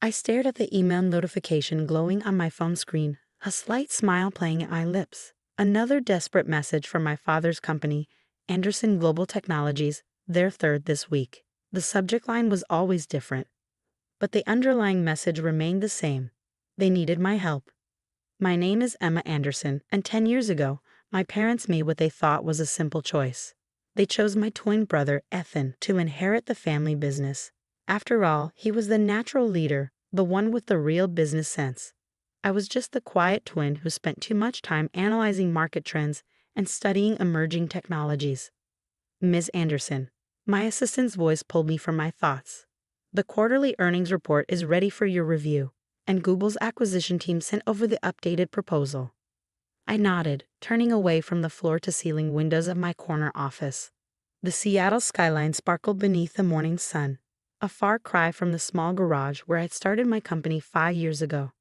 I stared at the email notification glowing on my phone screen, a slight smile playing at my lips. Another desperate message from my father's company, Anderson Global Technologies, their third this week. The subject line was always different, but the underlying message remained the same. They needed my help. My name is Emma Anderson, and 10 years ago, my parents made what they thought was a simple choice. They chose my twin brother, Ethan, to inherit the family business. After all, he was the natural leader, the one with the real business sense. I was just the quiet twin who spent too much time analyzing market trends and studying emerging technologies. Ms. Anderson. My assistant's voice pulled me from my thoughts. The quarterly earnings report is ready for your review, and Google's acquisition team sent over the updated proposal. I nodded, turning away from the floor-to-ceiling windows of my corner office. The Seattle skyline sparkled beneath the morning sun, a far cry from the small garage where I'd started my company 5 years ago.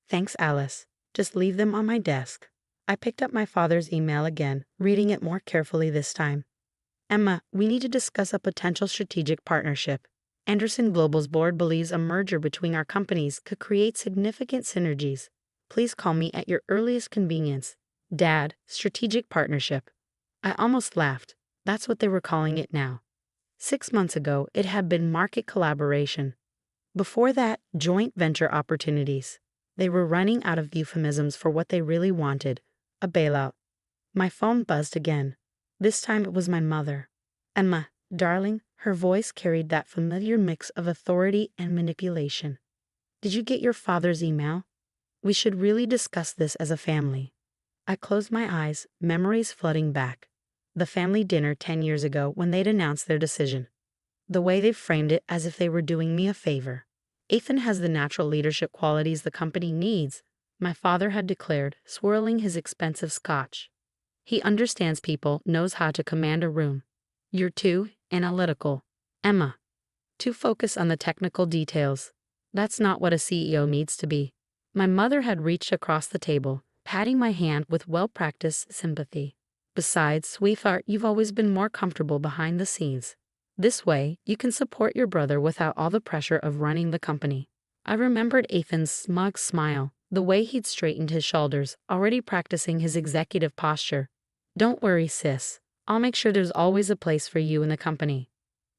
Thanks, Alice. Just leave them on my desk. I picked up my father's email again, reading it more carefully this time. Emma, we need to discuss a potential strategic partnership. Anderson Global's board believes a merger between our companies could create significant synergies. Please call me at your earliest convenience. Dad, strategic partnership. I almost laughed. That's what they were calling it now. 6 months ago, it had been market collaboration. Before that, joint venture opportunities. They were running out of euphemisms for what they really wanted, a bailout. My phone buzzed again. This time it was my mother. Emma, darling, her voice carried that familiar mix of authority and manipulation. Did you get your father's email? We should really discuss this as a family. I closed my eyes, memories flooding back. The family dinner 10 years ago when they'd announced their decision. The way they framed it as if they were doing me a favor. Ethan has the natural leadership qualities the company needs, my father had declared, swirling his expensive scotch. He understands people, knows how to command a room. You're too analytical, Emma. Too focused on the technical details. That's not what a CEO needs to be. My mother had reached across the table, patting my hand with well-practiced sympathy. Besides, sweetheart, you've always been more comfortable behind the scenes. This way, you can support your brother without all the pressure of running the company. I remembered Ethan's smug smile, the way he'd straightened his shoulders, already practicing his executive posture. Don't worry, sis. I'll make sure there's always a place for you in the company.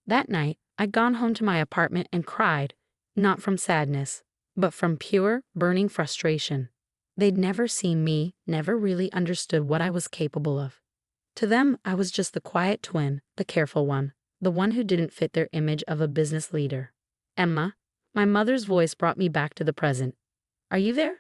That night, I'd gone home to my apartment and cried, not from sadness, but from pure, burning frustration. They'd never seen me, never really understood what I was capable of. To them, I was just the quiet twin, the careful one, the one who didn't fit their image of a business leader. Emma, my mother's voice brought me back to the present. Are you there?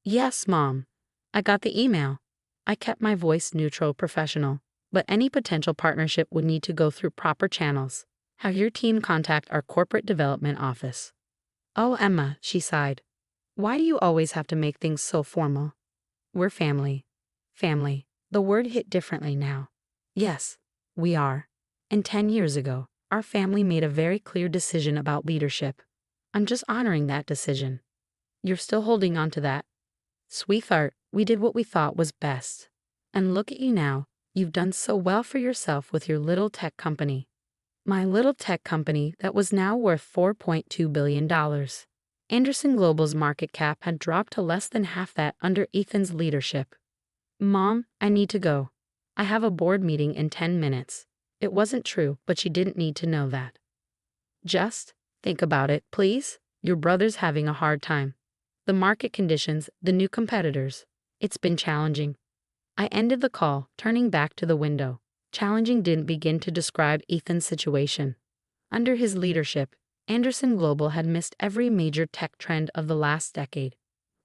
Yes, Mom. I got the email. I kept my voice neutral, professional, but any potential partnership would need to go through proper channels. Have your team contact our corporate development office. Oh, Emma, she sighed. Why do you always have to make things so formal? We're family. Family. The word hit differently now. Yes, we are. And 10 years ago, our family made a very clear decision about leadership. I'm just honoring that decision. You're still holding on to that. Sweetheart, we did what we thought was best. And look at you now. You've done so well for yourself with your little tech company. My little tech company that was now worth $4.2 billion. Anderson Global's market cap had dropped to less than half that under Ethan's leadership. Mom, I need to go. I have a board meeting in 10 minutes. It wasn't true, but she didn't need to know that. Just think about it, please. Your brother's having a hard time. The market conditions, the new competitors. It's been challenging. I ended the call, turning back to the window. Challenging didn't begin to describe Ethan's situation. Under his leadership, Anderson Global had missed every major tech trend of the last decade.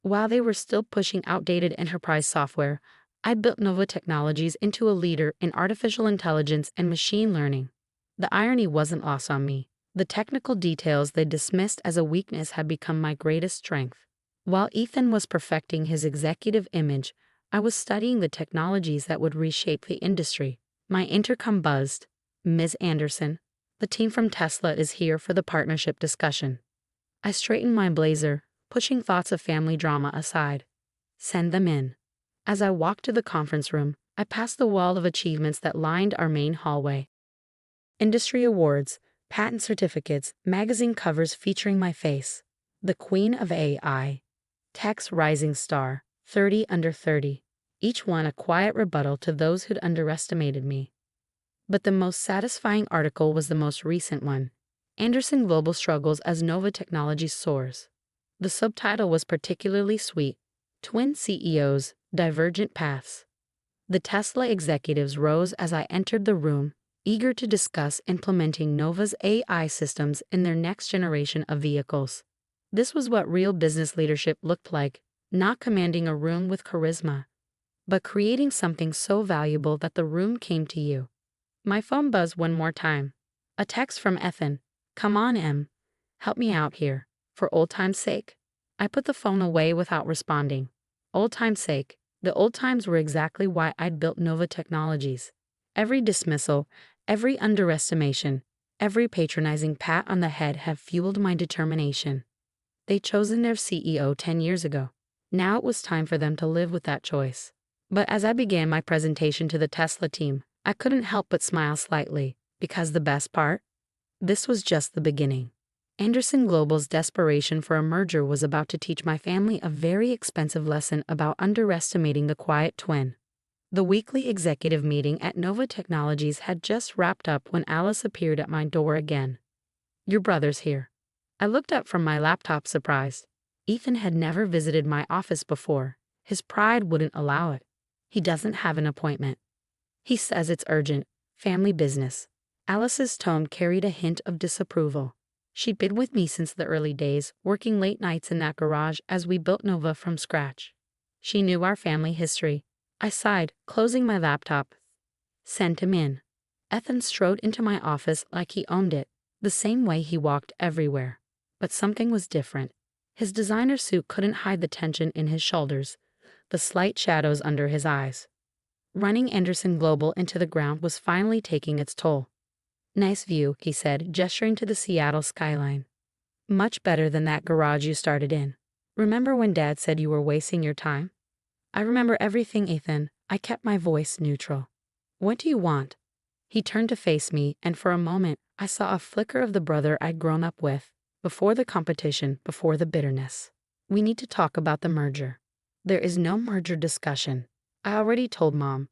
While they were still pushing outdated enterprise software, I built Nova Technologies into a leader in artificial intelligence and machine learning. The irony wasn't lost on me. The technical details they dismissed as a weakness had become my greatest strength. While Ethan was perfecting his executive image, I was studying the technologies that would reshape the industry. My intercom buzzed. Ms. Anderson, the team from Tesla is here for the partnership discussion. I straightened my blazer, pushing thoughts of family drama aside. Send them in. As I walked to the conference room, I passed the wall of achievements that lined our main hallway. Industry awards, patent certificates, magazine covers featuring my face. The Queen of AI. Tech's Rising Star. 30 under 30. Each one a quiet rebuttal to those who'd underestimated me. But the most satisfying article was the most recent one. Anderson Global struggles as Nova Technologies soars. The subtitle was particularly sweet. Twin CEOs, Divergent Paths. The Tesla executives rose as I entered the room, eager to discuss implementing Nova's AI systems in their next generation of vehicles. This was what real business leadership looked like, not commanding a room with charisma, but creating something so valuable that the room came to you. My phone buzzed one more time. A text from Ethan. Come on, Em. Help me out here, for old time's sake. I put the phone away without responding. Old time's sake. The old times were exactly why I'd built Nova Technologies. Every dismissal, every underestimation, every patronizing pat on the head have fueled my determination. They'd chosen their CEO 10 years ago. Now it was time for them to live with that choice. But as I began my presentation to the Tesla team, I couldn't help but smile slightly, because the best part? This was just the beginning. Anderson Global's desperation for a merger was about to teach my family a very expensive lesson about underestimating the quiet twin. The weekly executive meeting at Nova Technologies had just wrapped up when Alice appeared at my door again. Your brother's here. I looked up from my laptop surprised. Ethan had never visited my office before. His pride wouldn't allow it. He doesn't have an appointment. He says it's urgent, family business. Alice's tone carried a hint of disapproval. She'd been with me since the early days, working late nights in that garage as we built Nova from scratch. She knew our family history. I sighed, closing my laptop. Send him in. Ethan strode into my office like he owned it, the same way he walked everywhere. But something was different. His designer suit couldn't hide the tension in his shoulders, the slight shadows under his eyes. Running Anderson Global into the ground was finally taking its toll. Nice view, he said, gesturing to the Seattle skyline. Much better than that garage you started in. Remember when Dad said you were wasting your time? I remember everything, Ethan. I kept my voice neutral. What do you want? He turned to face me, and for a moment, I saw a flicker of the brother I'd grown up with, before the competition, before the bitterness. We need to talk about the merger. There is no merger discussion. I already told Mom.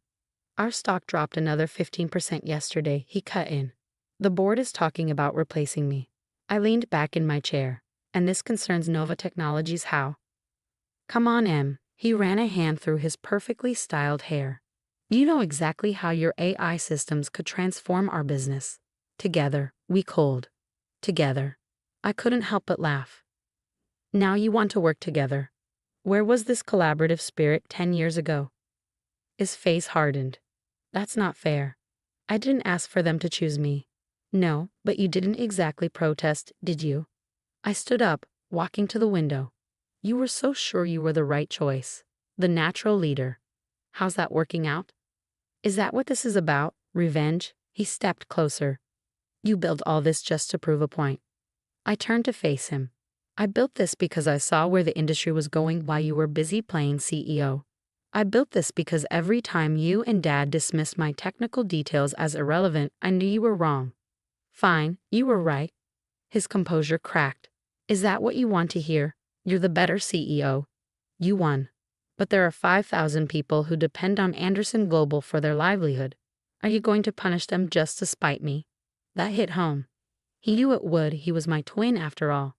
Our stock dropped another 15% yesterday, he cut in. The board is talking about replacing me. I leaned back in my chair. And this concerns Nova Technologies how? Come on, Em. He ran a hand through his perfectly styled hair. You know exactly how your AI systems could transform our business. Together, we could. Together. I couldn't help but laugh. Now you want to work together. Where was this collaborative spirit 10 years ago? His face hardened. That's not fair. I didn't ask for them to choose me. No, but you didn't exactly protest, did you? I stood up, walking to the window. You were so sure you were the right choice. The natural leader. How's that working out? Is that what this is about? Revenge? He stepped closer. You built all this just to prove a point. I turned to face him. I built this because I saw where the industry was going while you were busy playing CEO. I built this because every time you and Dad dismissed my technical details as irrelevant, I knew you were wrong. Fine, you were right. His composure cracked. Is that what you want to hear? You're the better CEO. You won. But there are 5,000 people who depend on Anderson Global for their livelihood. Are you going to punish them just to spite me? That hit home. He knew it would. He was my twin after all.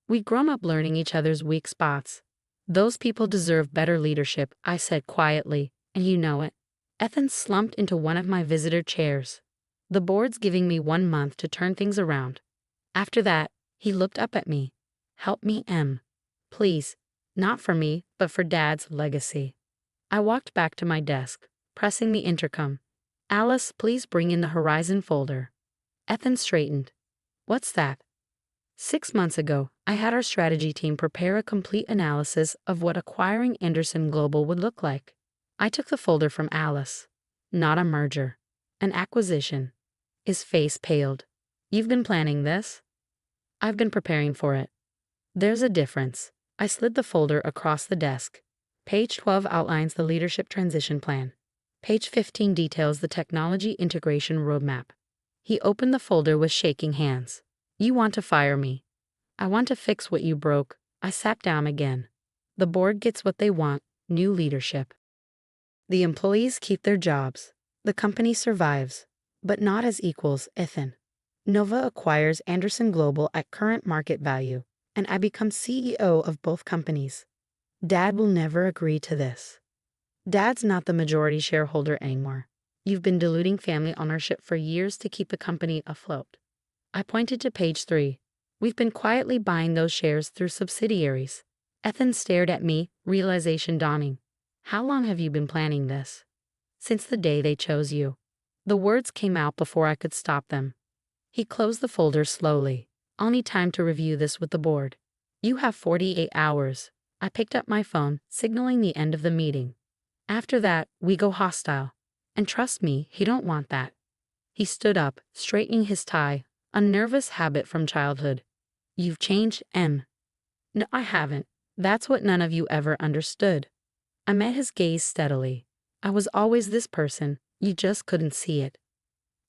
We'd grown up learning each other's weak spots. Those people deserve better leadership, I said quietly, and you know it. Ethan slumped into one of my visitor chairs. The board's giving me 1 month to turn things around. After that, he looked up at me. Help me, Em. Please. Not for me, but for Dad's legacy. I walked back to my desk, pressing the intercom. Alice, please bring in the Horizon folder. Ethan straightened. What's that? 6 months ago, I had our strategy team prepare a complete analysis of what acquiring Anderson Global would look like. I took the folder from Alice. Not a merger. An acquisition. His face paled. You've been planning this? I've been preparing for it. There's a difference. I slid the folder across the desk. Page 12 outlines the leadership transition plan. Page 15 details the technology integration roadmap. He opened the folder with shaking hands. You want to fire me? I want to fix what you broke. I sat down again. The board gets what they want, new leadership. The employees keep their jobs. The company survives, but not as equals, Ethan. Nova acquires Anderson Global at current market value, and I become CEO of both companies. Dad will never agree to this. Dad's not the majority shareholder anymore. You've been diluting family ownership for years to keep the company afloat. I pointed to page 3. We've been quietly buying those shares through subsidiaries. Ethan stared at me, realization dawning. How long have you been planning this? Since the day they chose you. The words came out before I could stop them. He closed the folder slowly. I'll need time to review this with the board. You have 48 hours. I picked up my phone, signaling the end of the meeting. After that, we go hostile. And trust me, he don't want that. He stood up, straightening his tie, a nervous habit from childhood. You've changed, Em. No, I haven't. That's what none of you ever understood. I met his gaze steadily. I was always this person, you just couldn't see it.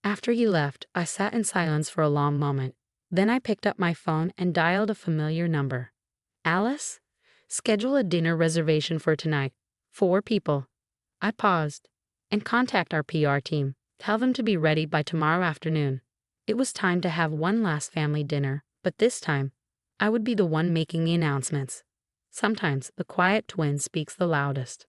After he left, I sat in silence for a long moment. Then I picked up my phone and dialed a familiar number. Alice? Schedule a dinner reservation for tonight. 4 people. I paused. And contact our PR team. Tell them to be ready by tomorrow afternoon. It was time to have one last family dinner, but this time, I would be the one making the announcements. Sometimes the quiet twin speaks the loudest.